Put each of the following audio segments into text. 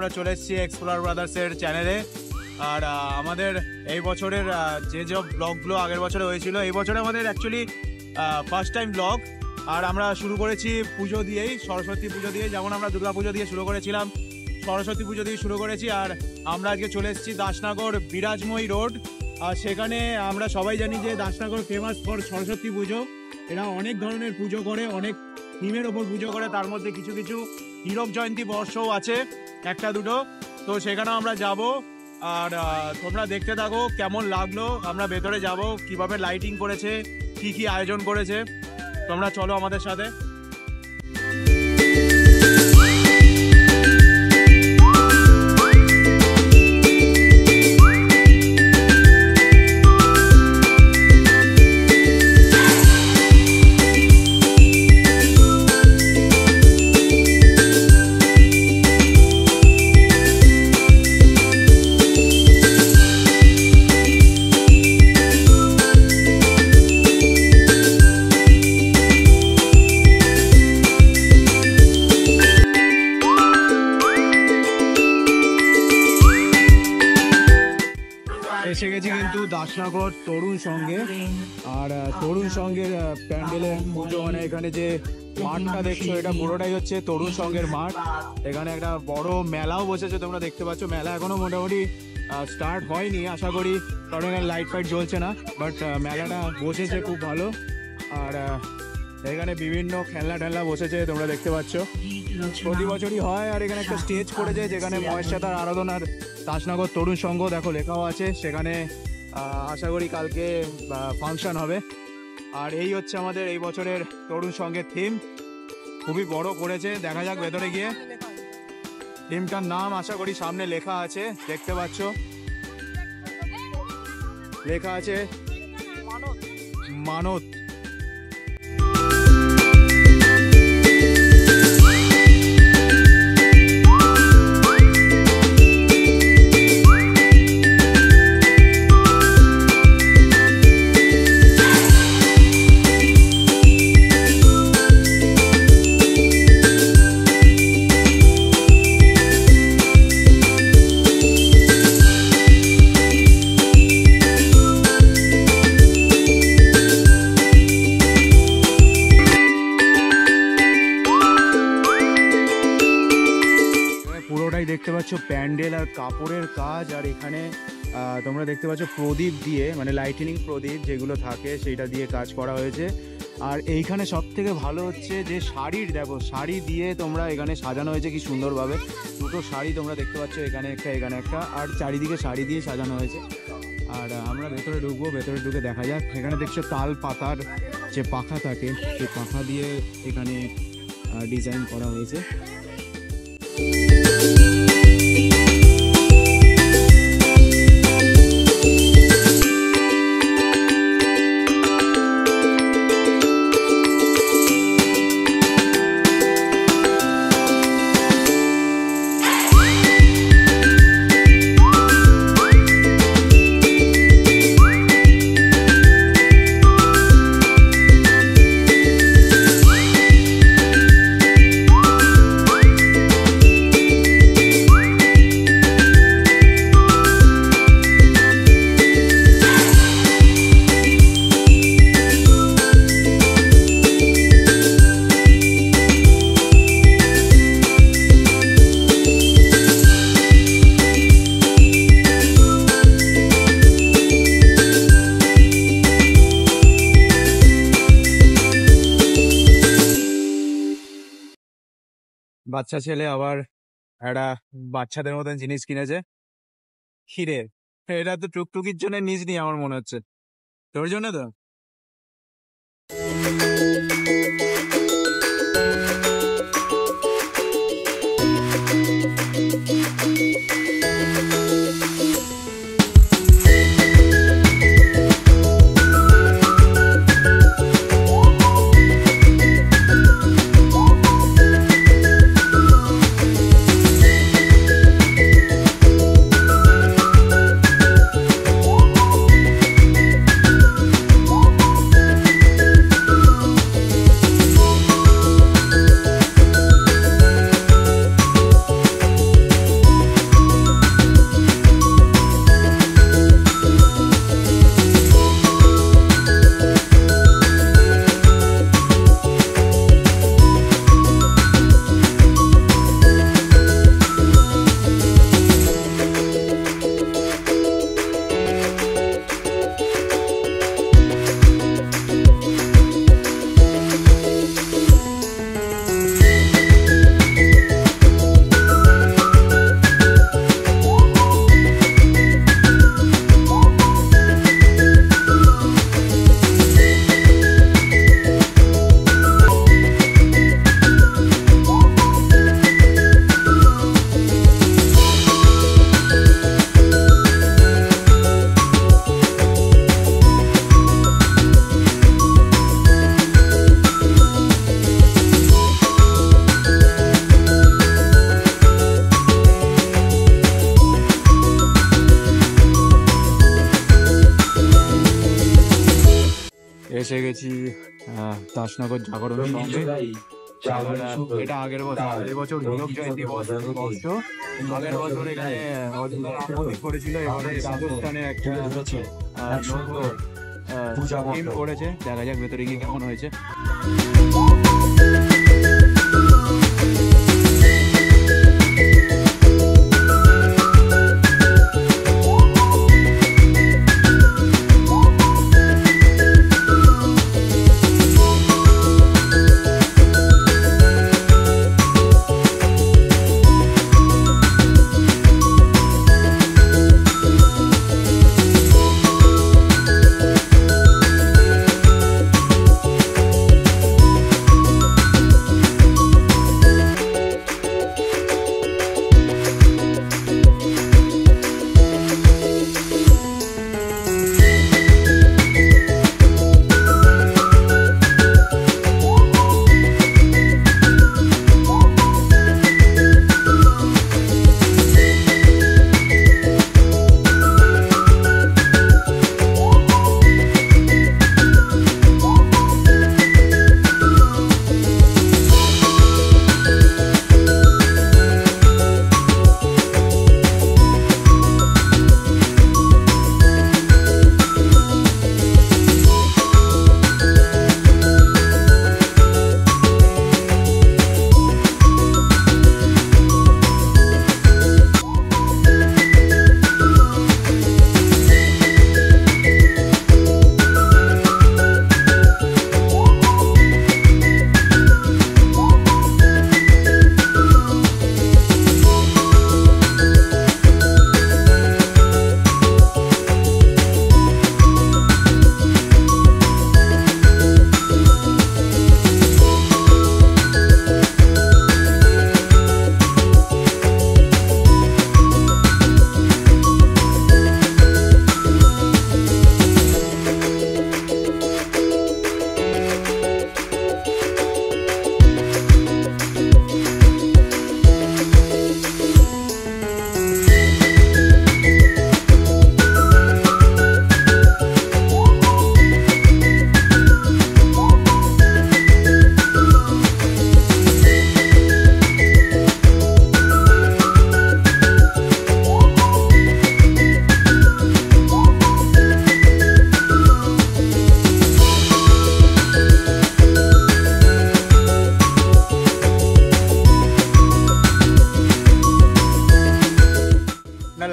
আমরা চলে এসেছি এক্সপ্লোরার ব্রাদার্সের চ্যানেলে। আর আমাদের এই বছরের যে ব্লগগুলো আগের বছরে হয়েছিল, এই বছরে আমাদের অ্যাকচুয়ালি ফার্স্ট টাইম ব্লগ। আর আমরা শুরু করেছি পুজো দিয়েই, সরস্বতী পুজো দিয়ে। যেমন আমরা দুর্গা পুজো দিয়ে শুরু করেছিলাম, সরস্বতী পুজো দিয়ে শুরু করেছি। আর আমরা আজকে চলে এসেছি দাসনগর বিরাজময়ী রোড। আর সেখানে আমরা সবাই জানি যে দাসনগর ফেমাস ফর সরস্বতী পুজো। এরা অনেক ধরনের পুজো করে, অনেক থিমের ওপর পুজো করে। তার মধ্যে কিছু কিছু হীরক জয়ন্তী বর্ষও আছে, একটা দুটো। তো সেখানেও আমরা যাব। আর তোমরা দেখতে থাকো কেমন লাগলো। আমরা ভেতরে যাব, কিভাবে লাইটিং করেছে, কি কি আয়োজন করেছে। তোমরা চলো আমাদের সাথে। এসে গেছি কিন্তু দাসনগর তরুণ সঙ্গে। আর তরুণ সঙ্গের প্যান্ডেলে পুজো, মানে এখানে যে মাঠটা দেখছো এটা পুরোটাই হচ্ছে তরুণ সঙ্গের মাঠ। এখানে একটা বড় মেলাও বসেছে, তোমরা দেখতে পাচ্ছ। মেলা এখনো মোটামুটি স্টার্ট হয়নি আশা করি, কারণ এখানে লাইট ফাইট জ্বলছে না। বাট মেলাটা বসেছে খুব ভালো। আর এখানে বিভিন্ন খেলনা টেলনা বসেছে, তোমরা দেখতে পাচ্ছ। প্রতি বছরই হয়। আর এখানে একটা স্টেজ করেছে যেখানে মহেশাতার আরাধনার দাসনগর তরুণ সংঘ দেখো লেখাও আছে। সেখানে আশা করি কালকে ফাংশন হবে। আর এই হচ্ছে আমাদের এই বছরের তরুণ সংঘের থিম। খুবই বড় করেছে, দেখা যাক ভেতরে গিয়ে। থিমটার নাম আশা করি সামনে লেখা আছে, দেখতে পাচ্ছ। লেখা আছে মানত। দেখতে পাচ্ছ প্যান্ডেল আর কাপড়ের কাজ। আর এখানে তোমরা দেখতে পাচ্ছ প্রদীপ দিয়ে, মানে লাইটিনিং প্রদীপ যেগুলো থাকে সেইটা দিয়ে কাজ করা হয়েছে। আর এইখানে সব থেকে ভালো হচ্ছে যে শাড়ির, দেখো শাড়ি দিয়ে তোমরা এখানে সাজানো হয়েছে কি সুন্দরভাবে। দুটো শাড়ি তোমরা দেখতে পাচ্ছ, এখানে একটা এখানে একটা। আর চারিদিকে শাড়ি দিয়ে সাজানো হয়েছে। আর আমরা ভেতরে ঢুকবো, ভেতরে ঢুকে দেখা যাক। এখানে দেখছো তাল পাতার যে পাখা থাকে, সেই পাখা দিয়ে এখানে ডিজাইন করা হয়েছে। বাচ্চা ছেলে আবার একটা বাচ্চাদের মতন জিনিস কিনেছে, হিরে। এটা তো টুকটুকির জন্য নিজ নি আমার মনে হচ্ছে, তোর জন্য তো। এসে গেছি দাসনগর জাগরণ সঙ্গে। এটা আগের বছর হীরক জয়ন্তী বর্ষ। আগের বছর এখানে করেছিল, এবারে রাজস্থানে একটা টিম করেছে। দেখা যাক ভেতরে গিয়ে কেমন হয়েছে।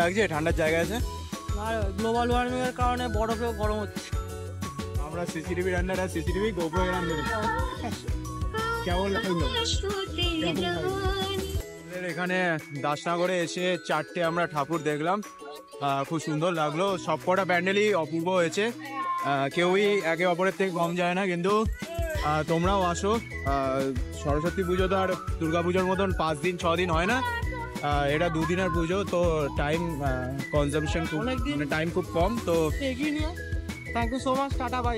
লাগছে ঠান্ডার জায়গা আছে, আর গ্লোবাল ওয়ার্মিং এর কারণে বরফেও গরম হচ্ছে। আমরা সিসিটিভি রান্নাটা সিসিটিভি গোপ্রো রান্না কেমন লাগলো? এখানে দাসনগরে এসে 4টে আমরা ঠাকুর দেখলাম, খুব সুন্দর লাগলো। সবকটা প্যান্ডেলই অপূর্ব হয়েছে, কেউই একে অপরের থেকে কম যায় না। কিন্তু তোমরাও আসো, সরস্বতী পুজো তো আর দুর্গা পুজোর মতন 5 দিন 6 দিন হয় না, এটা 2 দিনের পুজো, তো টাইম কনজাম্পশন খুব, টাইম খুব কম। তো এগিয়ে নিয়ে thank you so much, tata by.